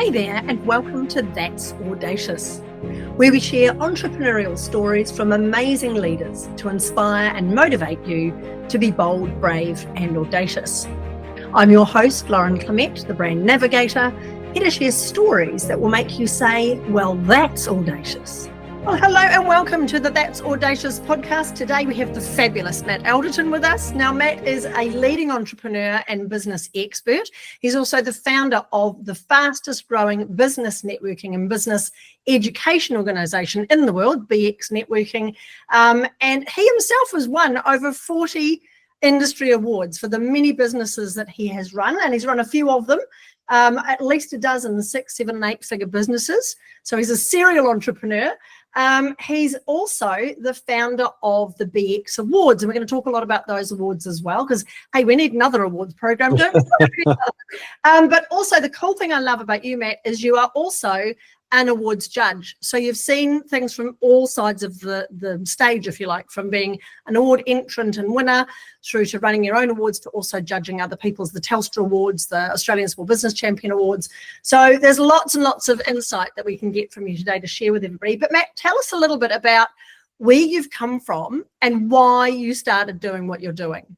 Hey there, and welcome to That's Audacious, where we share entrepreneurial stories from amazing leaders to inspire and motivate you to be bold, brave, and audacious. I'm your host, Lauren Clemett, the brand navigator, here to share stories that will make you say, well, that's audacious. Well, hello and welcome to the That's Audacious podcast. Today we have the fabulous Matt Alderton with us. Now, Matt is a leading entrepreneur and business expert. He's also the founder of the fastest growing business networking and business education organisation in the world, BX Networking. And he himself has won over 40 industry awards for the many businesses that he has run, and he's run a few of them. At least a dozen 6, 7, and 8-figure businesses. So he's a serial entrepreneur. He's also the founder of the BX Awards, and we're going to talk a lot about those awards as well, because, hey, we need another awards program, don't we? But also the cool thing I love about you, Matt, is you are also an awards judge. So you've seen things from all sides of the stage, if you like, from being an award entrant and winner through to running your own awards to also judging other people's, the Telstra Awards, the Australian Small Business Champion Awards. So there's lots and lots of insight that we can get from you today to share with everybody. But Matt, tell us a little bit about where you've come from and why you started doing what you're doing.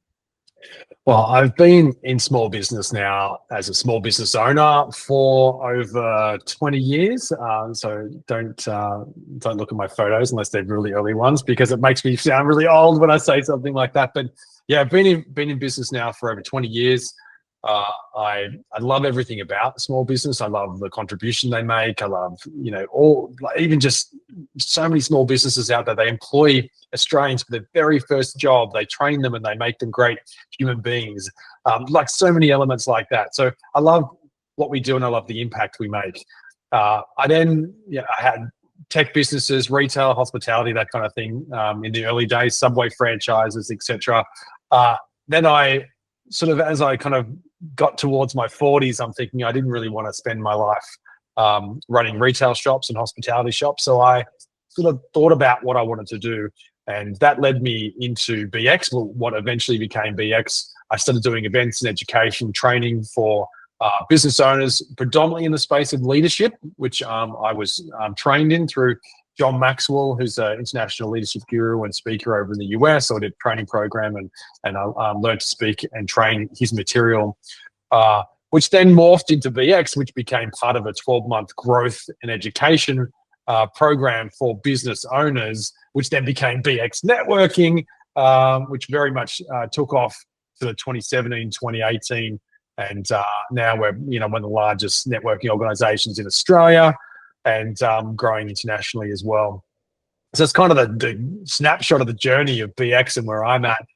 Well, I've been in small business now as a small business owner for over 20 years. So don't look at my photos unless they're really early ones, because it makes me sound really old when I say something like that. But yeah, I've been in business now for over 20 years. I love everything about small business. I love the contribution they make. I love, even just so many small businesses out there. They employ Australians for their very first job. They train them and they make them great human beings. Like so many elements like that. So I love what we do and I love the impact we make. I had tech businesses, retail, hospitality, that kind of thing in the early days, Subway franchises, etc. Then I sort of, as I kind of got towards my 40s, I'm thinking I didn't really want to spend my life running retail shops and hospitality shops. So I sort of thought about what I wanted to do. And that led me into BX, what eventually became BX. I started doing events and education training for business owners, predominantly in the space of leadership, which I was trained in through John Maxwell, who's an international leadership guru and speaker over in the US. So I did a training program and I learned to speak and train his material, which then morphed into BX, which became part of a 12-month growth and education program for business owners, which then became BX Networking, which very much took off to the 2017, 2018. And now we're one of the largest networking organizations in Australia, and growing internationally as well. So it's kind of the snapshot of the journey of BX and where I'm at.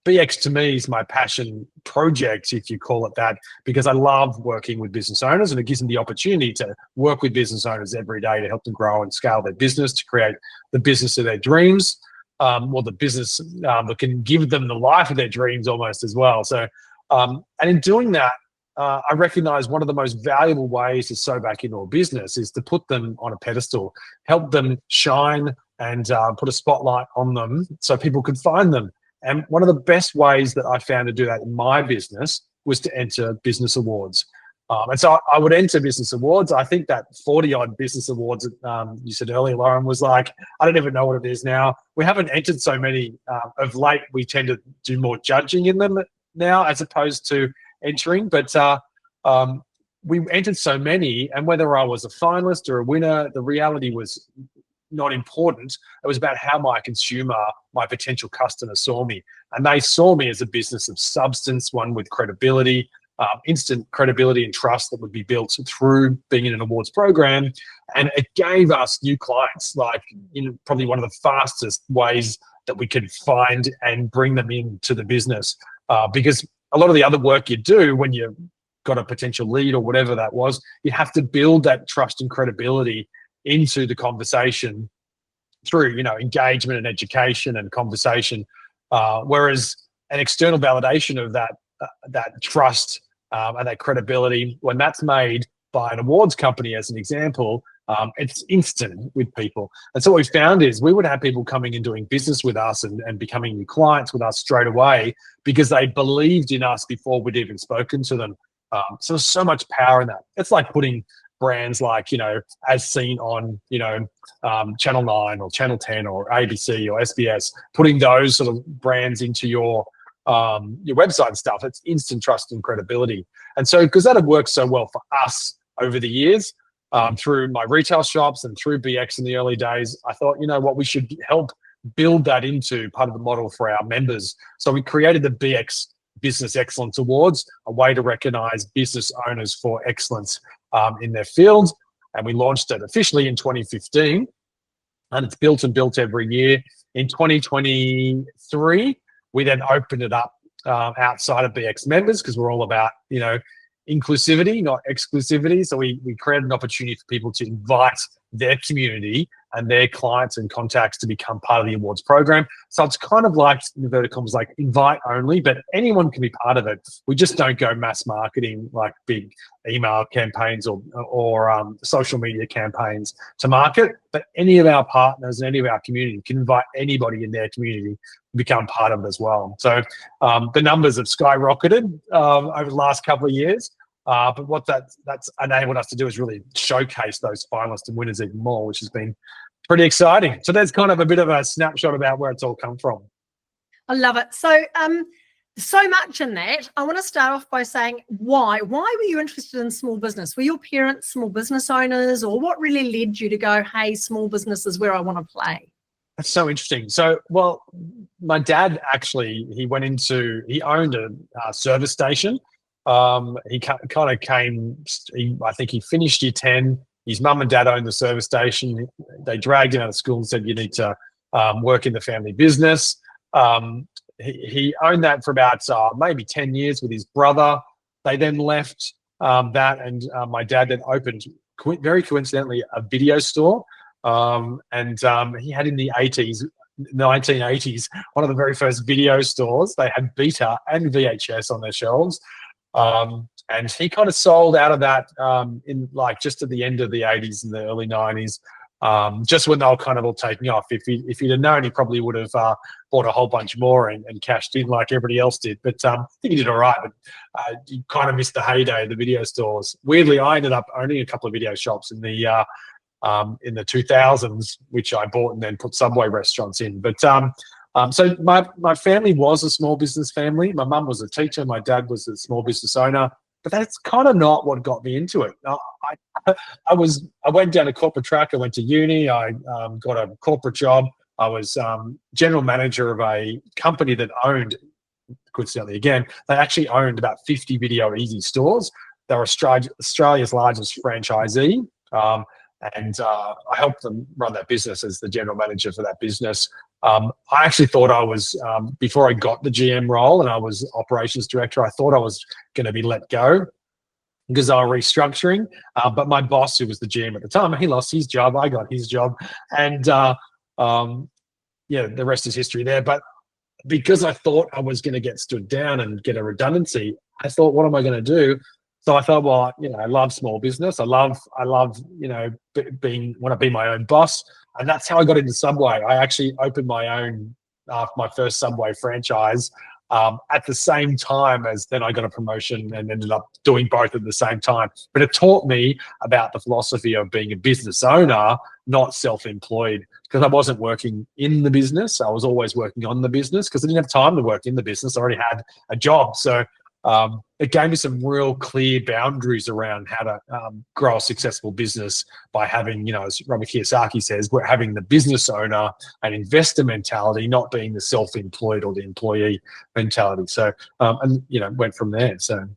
BX to me is my passion project, if you call it that, because I love working with business owners, and it gives them the opportunity to work with business owners every day to help them grow and scale their business, to create the business of their dreams, or the business that can give them the life of their dreams almost as well. So, and in doing that, I recognize one of the most valuable ways to sow back into a business is to put them on a pedestal, help them shine, and put a spotlight on them so people can find them. And one of the best ways that I found to do that in my business was to enter business awards. And so I would enter business awards. I think that 40-odd business awards you said earlier, Lauren, was like, I don't even know what it is now. We haven't entered so many of late. We tend to do more judging in them now as opposed to entering, but we entered so many, and whether I was a finalist or a winner, the reality was not important. It was about how my consumer, my potential customer, saw me, and they saw me as a business of substance, one with credibility, instant credibility and trust that would be built through being in an awards program. And it gave us new clients, like probably one of the fastest ways that we could find and bring them into the business, because a lot of the other work you do when you've got a potential lead or whatever that was, you have to build that trust and credibility into the conversation through, engagement and education and conversation. Whereas an external validation of that trust and that credibility, when that's made by an awards company, as an example, it's instant with people. And so what we found is we would have people coming and doing business with us and becoming new clients with us straight away because they believed in us before we'd even spoken to them. So there's so much power in that. It's like putting brands like, as seen on, Channel 9 or Channel 10 or ABC or SBS, putting those sort of brands into your website and stuff. It's instant trust and credibility. And so, because that had worked so well for us over the years, through my retail shops and through BX in the early days, I thought, we should help build that into part of the model for our members. So we created the BX Business Excellence Awards, a way to recognize business owners for excellence in their field. And we launched it officially in 2015, and it's built and built every year. In 2023, we then opened it up outside of BX members, because we're all about, inclusivity, not exclusivity. So we created an opportunity for people to invite their community and their clients and contacts to become part of the awards program. So it's kind of like, inverted commas, like invite only, but anyone can be part of it. We just don't go mass marketing like big email campaigns or social media campaigns to market. But any of our partners and any of our community can invite anybody in their community to become part of it as well. So the numbers have skyrocketed over the last couple of years. But what that's enabled us to do is really showcase those finalists and winners even more, which has been pretty exciting. So there's kind of a bit of a snapshot about where it's all come from. I love it. So so much in that. I want to start off by saying why were you interested in small business? Were your parents small business owners, or what really led you to go, hey, small business is where I want to play? That's so interesting. So, well, my dad actually, he owned a service station. He kind of came, I think he finished year 10. His mum and dad owned the service station. They dragged him out of school and said, you need to work in the family business. He owned that for about maybe 10 years with his brother. They then left that, and my dad then opened, very coincidentally, a video store. And he had in the 1980s, one of the very first video stores. They had Beta and VHS on their shelves. And he kind of sold out of that in like just at the end of the 80s and the early 90s, just when they were kind of all taking off. If he'd have known, he probably would have bought a whole bunch more and cashed in like everybody else did. But I think he did all right. But he kind of missed the heyday of the video stores. Weirdly, I ended up owning a couple of video shops in the 2000s, which I bought and then put Subway restaurants in. But so my family was a small business family. My mum was a teacher. My dad was a small business owner. But that's kind of not what got me into it. I went down a corporate track. I went to uni. I got a corporate job. I was general manager of a company that owned, coincidentally again, they actually owned about 50 Video Easy stores. They were Australia's largest franchisee. And I helped them run that business as the general manager for that business. I actually thought I was, before I got the GM role and I was operations director, I thought I was going to be let go because they were restructuring. But my boss, who was the GM at the time, he lost his job. I got his job. And the rest is history there. But because I thought I was going to get stood down and get a redundancy, I thought, what am I going to do? So I thought, well, I love small business. I love, want to be my own boss. And that's how I got into Subway. I actually opened my own, my first Subway franchise at the same time as then I got a promotion and ended up doing both at the same time. But it taught me about the philosophy of being a business owner, not self-employed, because I wasn't working in the business. I was always working on the business because I didn't have time to work in the business. I already had a job. So it gave me some real clear boundaries around how to grow a successful business by having, as Robert Kiyosaki says, we're having the business owner and investor mentality, not being the self-employed or the employee mentality. So, went from there. So.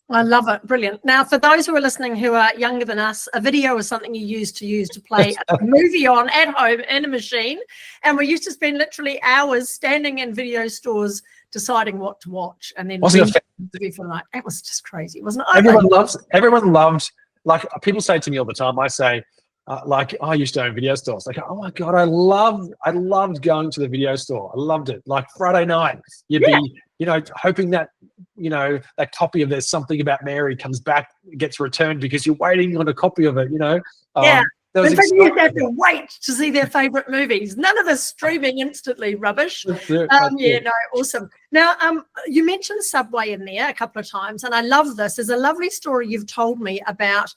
I love it. Brilliant. Now, for those who are listening who are younger than us, a video is something you used to play a movie on at home in a machine. And we used to spend literally hours standing in video stores deciding what to watch. And then it was just crazy, wasn't it? Everyone loved, like people say to me all the time, I say, I used to own video stores. Like, oh my God, I loved going to the video store. I loved it. Like Friday night, you'd be, hoping that, that copy of There's Something About Mary comes back, gets returned because you're waiting on a copy of it, there was in fact, you have to excitement. wait to see their favourite movies. None of this streaming instantly rubbish. That's it, No, awesome. Now, you mentioned Subway in there a couple of times, and I love this. There's a lovely story you've told me about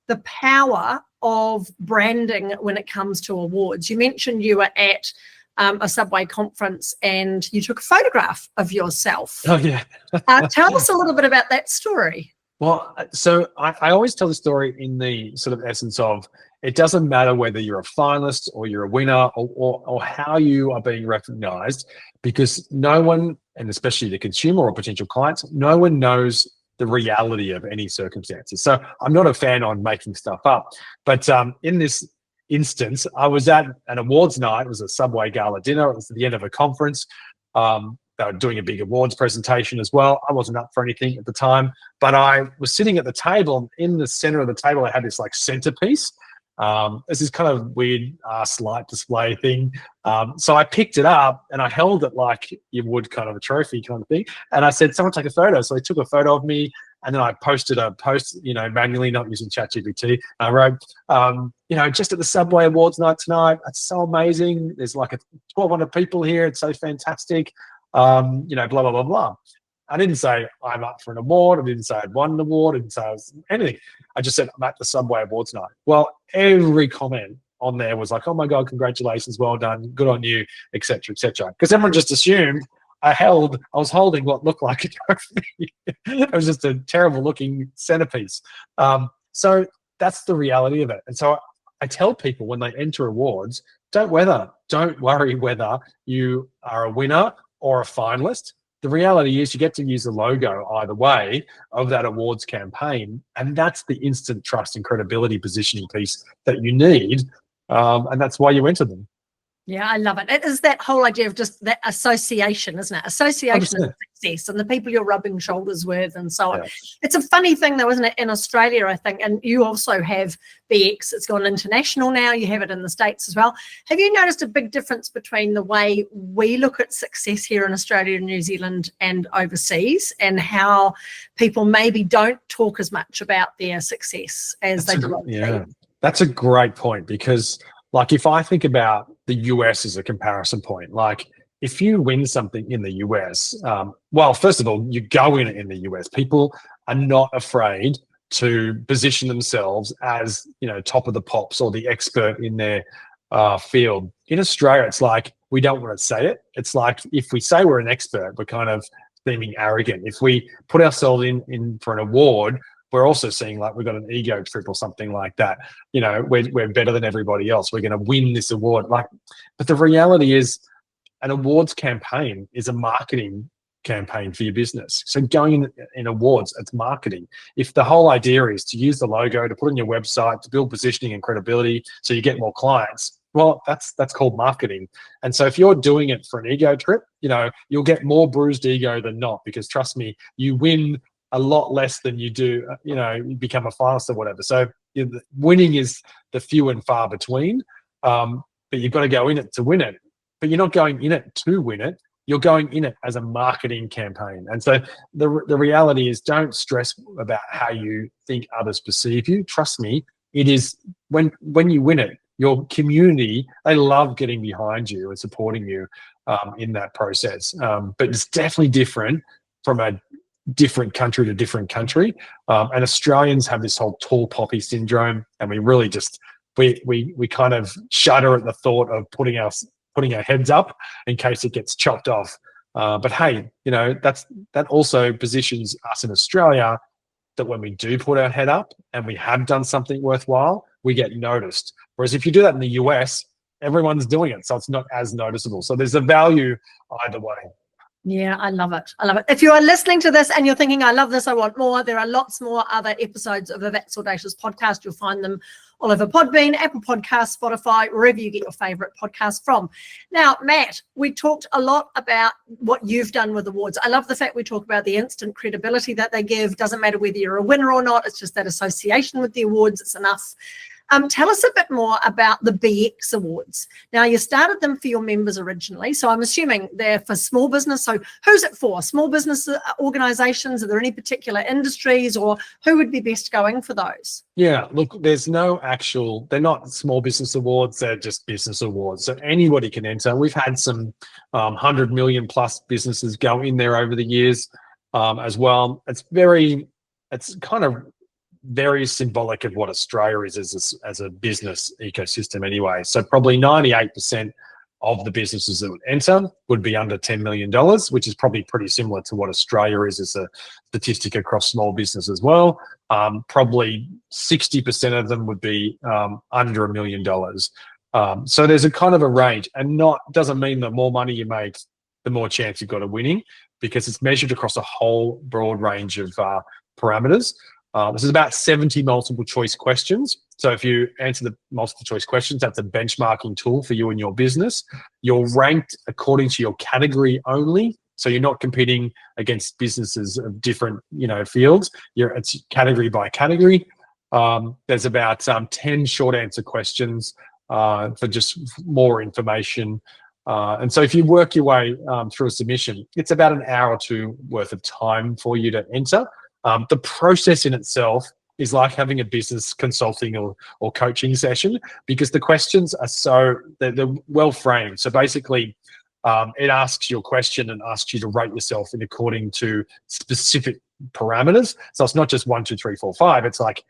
the power of branding when it comes to awards. You mentioned you were at a Subway conference and you took a photograph of yourself. Oh, yeah. Tell us a little bit about that story. Well, so I always tell the story in the sort of essence of it doesn't matter whether you're a finalist or you're a winner or how you are being recognized, because no one, and especially the consumer or potential clients, no one knows the reality of any circumstances. So I'm not a fan on making stuff up, but in this instance, I was at an awards night. It was a Subway gala dinner. It was at the end of a conference. They were doing a big awards presentation as well. I wasn't up for anything at the time, but I was sitting at the table. In the center of the table, I had this like centerpiece. It's this kind of weird light display thing. So I picked it up and I held it like you would kind of a trophy kind of thing. And I said, someone take a photo. So they took a photo of me and then I posted a post, manually, not using ChatGPT. I wrote, just at the Subway Awards night tonight. It's so amazing. There's like 1,200 people here. It's so fantastic. Blah, blah, blah, blah. I didn't say I'm up for an award. I didn't say I'd won an award. I didn't say I was anything. I just said I'm at the Subway Awards night. Well, every comment on there was like, oh my God, congratulations, well done, good on you, etc., etc. Because everyone just assumed I was holding what looked like a trophy. It was just a terrible looking centerpiece. So that's the reality of it. And so I tell people when they enter awards, don't worry whether you are a winner or a finalist. The reality is you get to use the logo either way of that awards campaign. And that's the instant trust and credibility positioning piece that you need. And that's why you enter them. Yeah, I love it. It is that whole idea of just that association, isn't it? Association of success and the people you're rubbing shoulders with and so on. Yeah. It's a funny thing though, isn't it, in Australia, I think, and you also have BX, it's gone international now, you have it in the States as well. Have you noticed a big difference between the way we look at success here in Australia and New Zealand and overseas, and how people maybe don't talk as much about their success as they do? Yeah, that's a great point, because like if I think about the US as a comparison point, like if you win something in the US, well, first of all, you go in the US. People are not afraid to position themselves as, top of the pops or the expert in their field. In Australia, it's like we don't want to say it. It's like if we say we're an expert, we're kind of seeming arrogant. If we put ourselves in for an award, we're also seeing like we've got an ego trip or something like that. We're better than everybody else. We're going to win this award. But the reality is an awards campaign is a marketing campaign for your business. So going in awards, it's marketing. If the whole idea is to use the logo, to put on your website, to build positioning and credibility so you get more clients, well, that's called marketing. And so if you're doing it for an ego trip, you'll get more bruised ego than not, because trust me, you win a lot less than you do, you become a finalist or whatever. So winning is the few and far between, but you've got to go in it to win it. But you're not going in it to win it. You're going in it as a marketing campaign. And so the reality is, don't stress about how you think others perceive you. Trust me, it is when you win it, your community, they love getting behind you and supporting you in that process. But it's definitely different from a different country to different country, and Australians have this whole tall poppy syndrome, and we really just we kind of shudder at the thought of putting our heads up in case it gets chopped off. But hey, that also positions us in Australia that when we do put our head up and we have done something worthwhile, we get noticed. Whereas if you do that in the US, everyone's doing it, so it's not as noticeable. So there's a value either way. Yeah, I love it. I love it. If you are listening to this and you're thinking, I love this, I want more, there are lots more other episodes of the That's Audacious podcast. You'll find them all over Podbean, Apple Podcasts, Spotify, wherever you get your favorite podcast from. Now, Matt, we talked a lot about what you've done with awards. I love the fact we talk about the instant credibility that they give. Doesn't matter whether you're a winner or not. It's just that association with the awards. It's enough. Tell us a bit more about the BX Awards. Now, you started them for your members originally, so I'm assuming they're for small business. So who's it for? Small business organisations? Are there any particular industries, or who would be best going for those? Yeah, look, there's no actual, they're not small business awards, they're just business awards. So anybody can enter. We've had some 100 million plus businesses go in there over the years as well. It's kind of very symbolic of what Australia is as a business ecosystem anyway. So probably 98% of the businesses that would enter would be under $10 million, which is probably pretty similar to what Australia is as a statistic across small business as well. Probably 60% of them would be under $1 million. So there's a kind of a range, and doesn't mean the more money you make, the more chance you've got of winning, because it's measured across a whole broad range of parameters. This is about 70 multiple choice questions. So if you answer the multiple choice questions, that's a benchmarking tool for you and your business. You're ranked according to your category only. So you're not competing against businesses of different, fields. It's category by category. There's about 10 short answer questions for just more information. And so if you work your way through a submission, it's about an hour or two worth of time for you to enter. The process in itself is like having a business consulting or coaching session, because the questions are they're well framed. So basically, it asks your question and asks you to rate yourself in according to specific parameters. So it's not just 1, 2, 3, 4, 5. It's like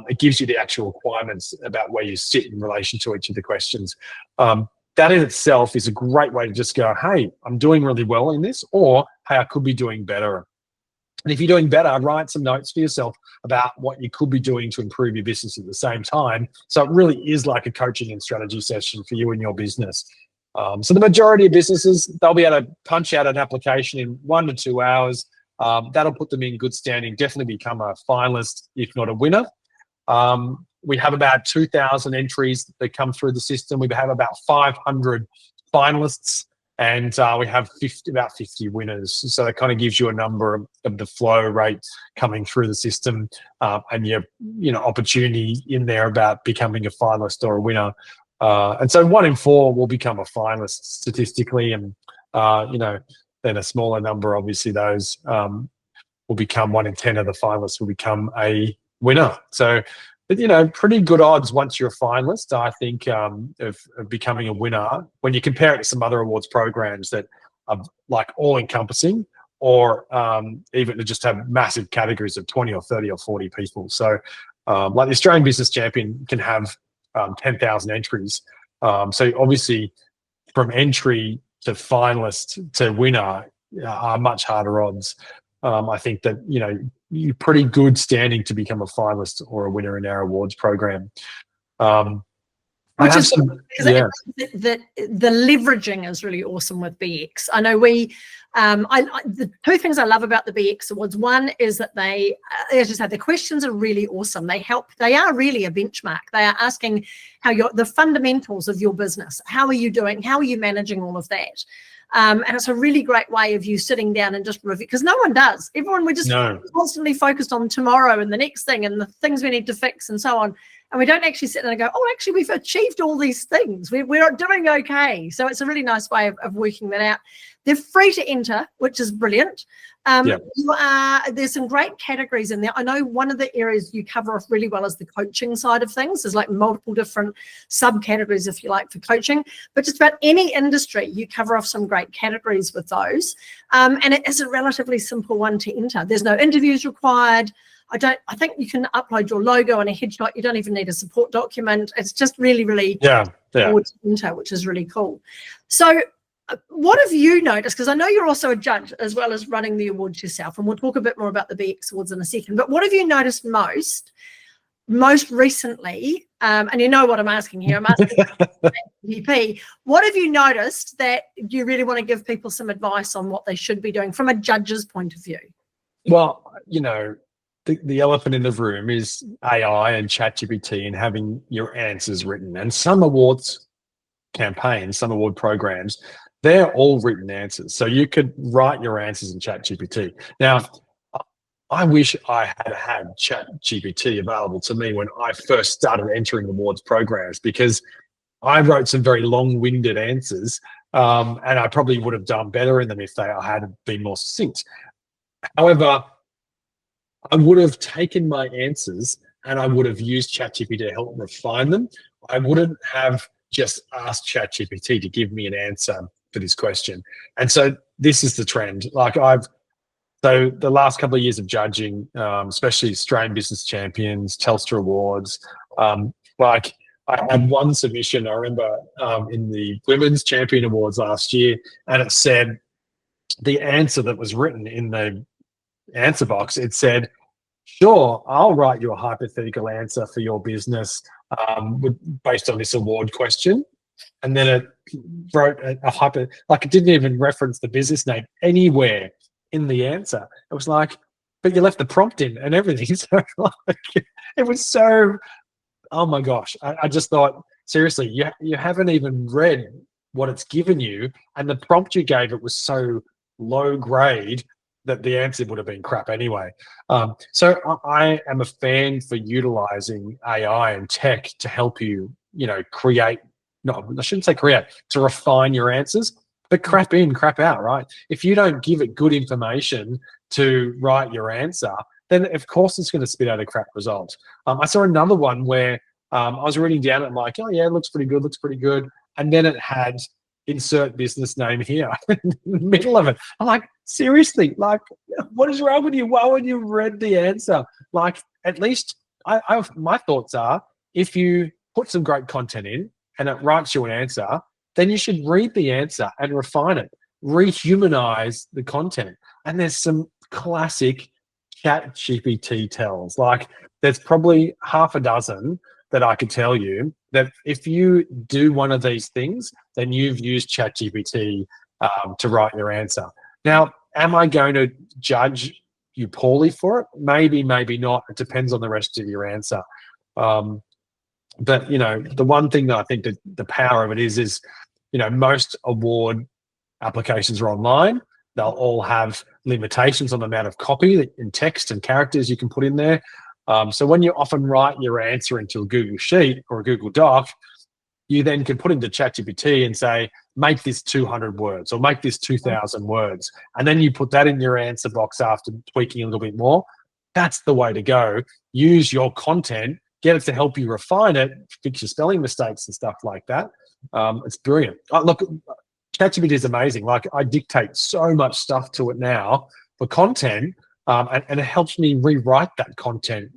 it gives you the actual requirements about where you sit in relation to each of the questions. That in itself is a great way to just go, hey, I'm doing really well in this, or hey, I could be doing better. And if you're doing better, write some notes for yourself about what you could be doing to improve your business at the same time. So it really is like a coaching and strategy session for you and your business. So the majority of businesses, they'll be able to punch out an application in 1 to 2 hours. That'll put them in good standing, definitely become a finalist, if not a winner. We have about 2,000 entries that come through the system. We have about 500 finalists, and we have about 50 winners. So that kind of gives you a number of the flow rate coming through the system, and your opportunity in there about becoming a finalist or a winner. And so 1 in 4 will become a finalist statistically, and then a smaller number, obviously, those will become 1 in 10 of the finalists will become a winner. So, pretty good odds once you're a finalist, I think, of becoming a winner when you compare it to some other awards programs that are like all-encompassing, or even to just have massive categories of 20 or 30 or 40 people. So like the Australian Business Champion can have 10,000 entries. So obviously from entry to finalist to winner are much harder odds. I think that, you're pretty good standing to become a finalist or a winner in our awards program. Which is the leveraging is really awesome with BX. I know the 2 things I love about the BX Awards. One is that they, as you said, the questions are really awesome. They are really a benchmark. They are asking the fundamentals of your business. How are you doing? How are you managing all of that? And it's a really great way of you sitting down and just review, because no one does. We're just constantly focused on tomorrow and the next thing and the things we need to fix and so on. And we don't actually sit there and go, oh, actually, we've achieved all these things. We're doing okay. So it's a really nice way of working that out. They're free to enter, which is brilliant. There's some great categories in there. I know one of the areas you cover off really well is the coaching side of things. There's like multiple different subcategories, if you like, for coaching. But just about any industry, you cover off some great categories with those. And it is a relatively simple one to enter. There's no interviews required. I think you can upload your logo and a headshot. You don't even need a support document. It's just really, really forward to enter, which is really cool. So what have you noticed? Because I know you're also a judge as well as running the awards yourself, and we'll talk a bit more about the BX Awards in a second. But what have you noticed most recently? And you know what I'm asking here. I'm asking VP. What have you noticed that you really want to give people some advice on what they should be doing from a judge's point of view? Well, the elephant in the room is AI and ChatGPT and having your answers written. And some awards campaigns, some award programs, they're all written answers. So you could write your answers in ChatGPT. Now, I wish I had Chat GPT available to me when I first started entering awards programs, because I wrote some very long-winded answers, and I probably would have done better in them if I had been more succinct. However, I would have taken my answers and I would have used ChatGPT to help refine them. I wouldn't have just asked ChatGPT to give me an answer for this question. And so this is the trend. So the last couple of years of judging, especially Australian Business Champions, Telstra Awards, like I had one submission, I remember, in the Women's Champion Awards last year, and it said the answer that was written in the answer box, it said, sure, I'll write you a hypothetical answer for your business based on this award question. And then it wrote it didn't even reference the business name anywhere in the answer. It was like, but you left the prompt in and everything. So it was so, oh my gosh. I just thought, seriously, you haven't even read what it's given you, and the prompt you gave it was so low grade that the answer would have been crap anyway. So I am a fan for utilizing AI and tech to help you, create, no, I shouldn't say create, to refine your answers, but crap in, crap out, right? If you don't give it good information to write your answer, then of course it's going to spit out a crap result. I saw another one where I was reading down and I'm like, oh yeah, it looks pretty good. And then it had insert business name here in the middle of it. I'm like, seriously, like, what is wrong with you? Why would you read the answer? Like, at least my thoughts are, if you put some great content in and it writes you an answer, then you should read the answer and refine it, rehumanize the content. And there's some classic Chat GPT tells. Like, there's probably half a dozen that I could tell you that if you do one of these things, then you've used ChatGPT to write your answer. Now, am I going to judge you poorly for it? Maybe, maybe not. It depends on the rest of your answer. But, the one thing that I think that the power of it is, most award applications are online. They'll all have limitations on the amount of copy and text and characters you can put in there. So when you often write your answer into a Google Sheet or a Google Doc, you then can put into ChatGPT and say, make this 200 words or make this 2,000 words. And then you put that in your answer box after tweaking a little bit more. That's the way to go. Use your content, get it to help you refine it, fix your spelling mistakes and stuff like that. It's brilliant. Look, ChatGPT is amazing. Like, I dictate so much stuff to it now for content. And it helps me rewrite that content,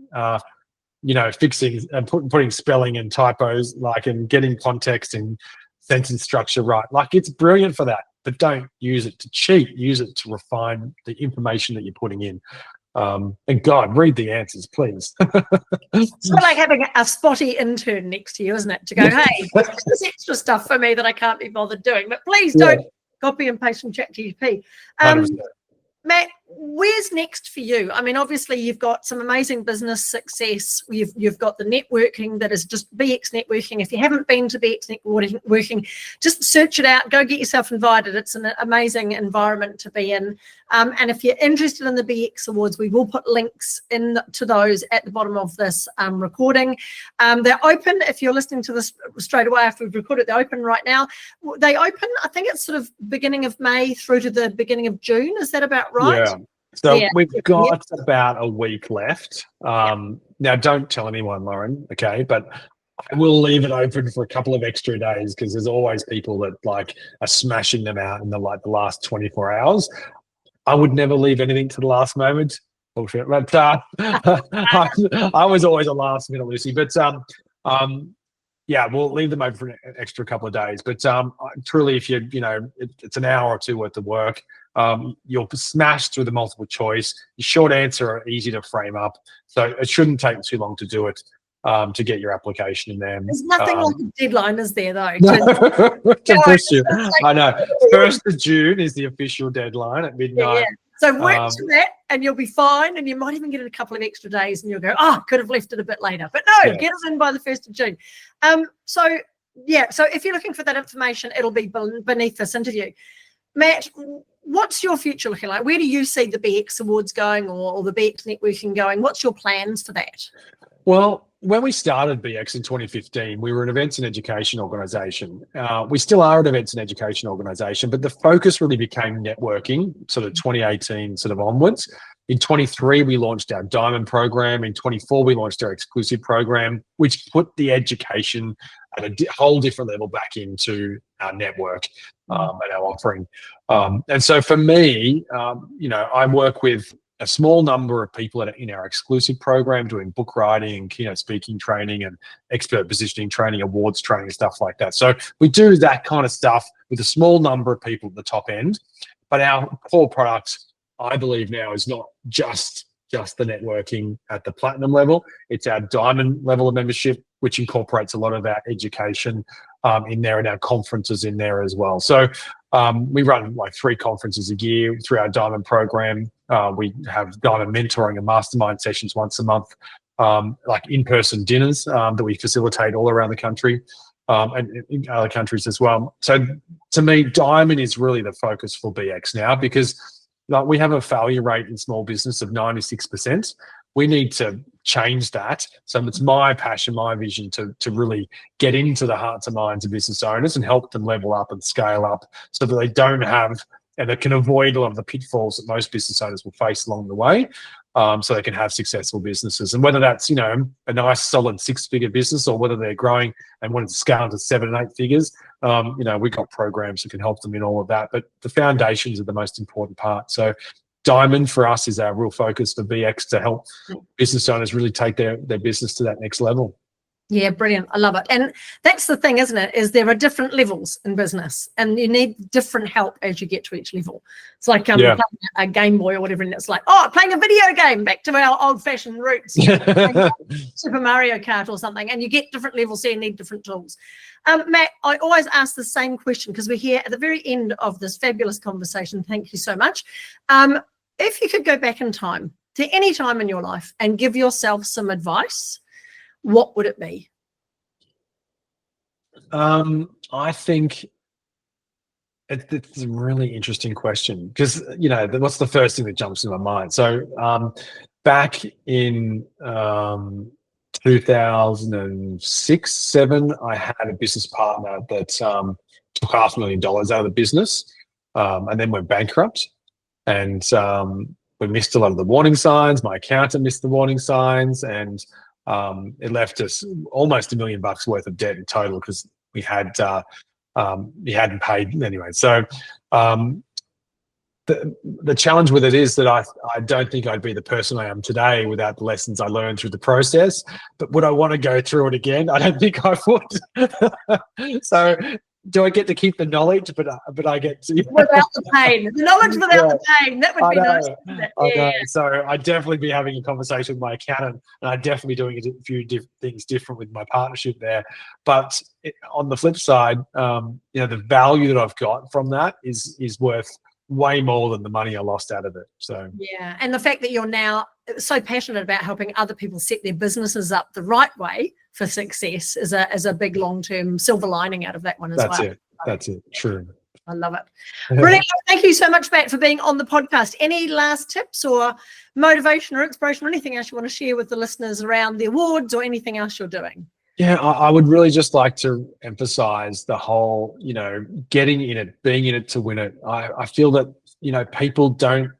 fixing and putting spelling and typos, and getting context and sentence structure right. Like, it's brilliant for that, but don't use it to cheat. Use it to refine the information that you're putting in. And God, read the answers, please. It's not like having a spotty intern next to you, isn't it? To go, hey, there's extra stuff for me that I can't be bothered doing, but please don't copy and paste from ChatGPT. 100%. Matt, where's next for you? I mean, obviously you've got some amazing business success. You've got the networking that is just BX Networking. If you haven't been to BX Networking, just search it out. Go get yourself invited. It's an amazing environment to be in. And if you're interested in the BX Awards, we will put links to those at the bottom of this recording. They're open. If you're listening to this straight away after we've recorded, they're open right now. They open, I think it's sort of beginning of May through to the beginning of June. Is that about right? Yeah. So we've got about a week left. Now, don't tell anyone, Lauren, okay? But I will leave it open for a couple of extra days because there's always people that are smashing them out in the last 24 hours. I would never leave anything to the last moment. Bullshit. But I was always a last minute Lucy. But we'll leave them open for an extra couple of days. But truly, if it's an hour or two worth of work. You'll smash through the multiple choice. The short answer are easy to frame up, so it shouldn't take too long to do it to get your application in there. There's nothing like a deadline, is there, though? To push you. I know. 1st of June is the official deadline at midnight. Yeah. So work to that, and you'll be fine, and you might even get it a couple of extra days, and you'll go, could have left it a bit later. But no, get it in by the 1st of June. So if you're looking for that information, it'll be beneath this interview. Matt, what's your future looking like? Where do you see the BX Awards going, or the BX networking going? What's your plans for that? Well, when we started BX in 2015, we were an events and education organisation. We still are an events and education organisation, but the focus really became networking, sort of 2018 sort of onwards. In 23, we launched our Diamond program. In 24, we launched our exclusive program, which put the education at a whole different level back into our network and our offering. And so for me, I work with a small number of people in our exclusive program doing book writing and keynote speaking training and expert positioning training, awards training, stuff like that. So we do that kind of stuff with a small number of people at the top end. But our core product, I believe now, is not just the networking at the platinum level. It's our diamond level of membership, which incorporates a lot of our education in there and our conferences in there as well. So we run like 3 conferences a year through our diamond program. We have diamond mentoring and mastermind sessions once a month, like in-person dinners that we facilitate all around the country and in other countries as well. So to me, diamond is really the focus for BX now, because we have a failure rate in small business of 96%. We need to change that. So it's my passion, my vision to really get into the hearts and minds of business owners and help them level up and scale up so that they don't have, and they can avoid a lot of the pitfalls that most business owners will face along the way, so they can have successful businesses. And whether that's, a nice solid 6-figure business, or whether they're growing and want to scale to 7 and 8 figures, we've got programs that can help them in all of that. But the foundations are the most important part. So Diamond for us is our real focus for BX, to help business owners really take their business to that next level. Yeah, brilliant. I love it. And that's the thing, isn't it, is there are different levels in business, and you need different help as you get to each level. It's like playing a Game Boy or whatever, and it's like, playing a video game, back to our old-fashioned roots, Super Mario Kart or something, and you get different levels, so you need different tools. Matt, I always ask the same question because we're here at the very end of this fabulous conversation. Thank you so much. If you could go back in time to any time in your life and give yourself some advice, what would it be? I think it's a really interesting question, because, what's the first thing that jumps in my mind? So back in 2006, 7, I had a business partner that took $500,000 out of the business and then went bankrupt. And we missed a lot of the warning signs. My accountant missed the warning signs, and it left us almost $1 million worth of debt in total, because we hadn't paid anyway. So the challenge with it is that I don't think I'd be the person I am today without the lessons I learned through the process. But would I want to go through it again? I don't think I would. So do I get to keep the knowledge, but I get to without the pain, the knowledge without the pain? That would be nice. I know. So I'd definitely be having a conversation with my accountant, and I'd definitely be doing a few things different with my partnership there. But on the flip side, the value that I've got from that is worth way more than the money I lost out of it. So yeah, and the fact that you're now so passionate about helping other people set their businesses up the right way for success is a big long-term silver lining out of that one as well. That's it. True. I love it. Brilliant. Thank you so much, Matt, for being on the podcast. Any last tips or motivation or inspiration or anything else you want to share with the listeners around the awards or anything else you're doing? Yeah, I would really just like to emphasize the whole, getting in it, being in it to win it. I feel that, people don't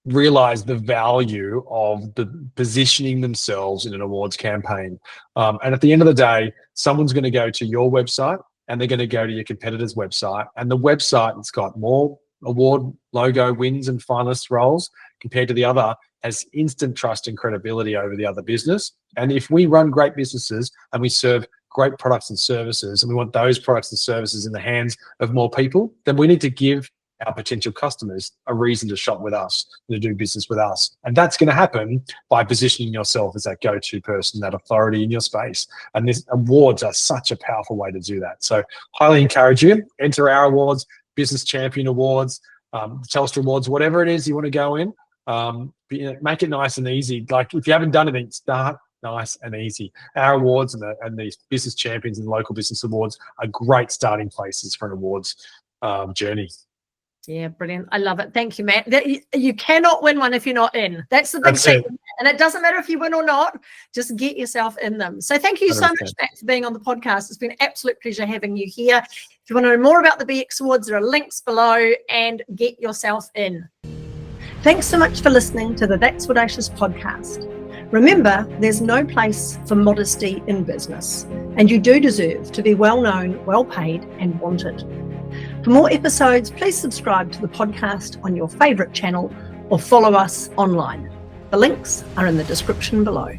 realize the value of the positioning themselves in an awards campaign. And at the end of the day, someone's going to go to your website and they're going to go to your competitor's website, and the website that's got more award logo wins and finalist roles compared to the other has instant trust and credibility over the other business. And if we run great businesses and we serve great products and services, and we want those products and services in the hands of more people, then we need to give our potential customers a reason to shop with us, to do business with us. And that's going to happen by positioning yourself as that go-to person, that authority in your space. And these awards are such a powerful way to do that. So highly encourage you, enter our awards, Business Champion Awards, Telstra Awards, whatever it is you want to go in. Make it nice and easy. Like, if you haven't done anything, start nice and easy. Our awards and these Business Champions and local business awards are great starting places for an awards journey. Yeah, brilliant. I love it. Thank you, Matt. You cannot win one if you're not in. That's the big thing. And it doesn't matter if you win or not, just get yourself in them. So thank you so much, Matt, for being on the podcast. It's been an absolute pleasure having you here. If you want to know more about the BX Awards, there are links below, and get yourself in. Thanks so much for listening to the That's Audacious podcast. Remember, there's no place for modesty in business, and you do deserve to be well known, well paid, and wanted. For more episodes, please subscribe to the podcast on your favourite channel or follow us online. The links are in the description below.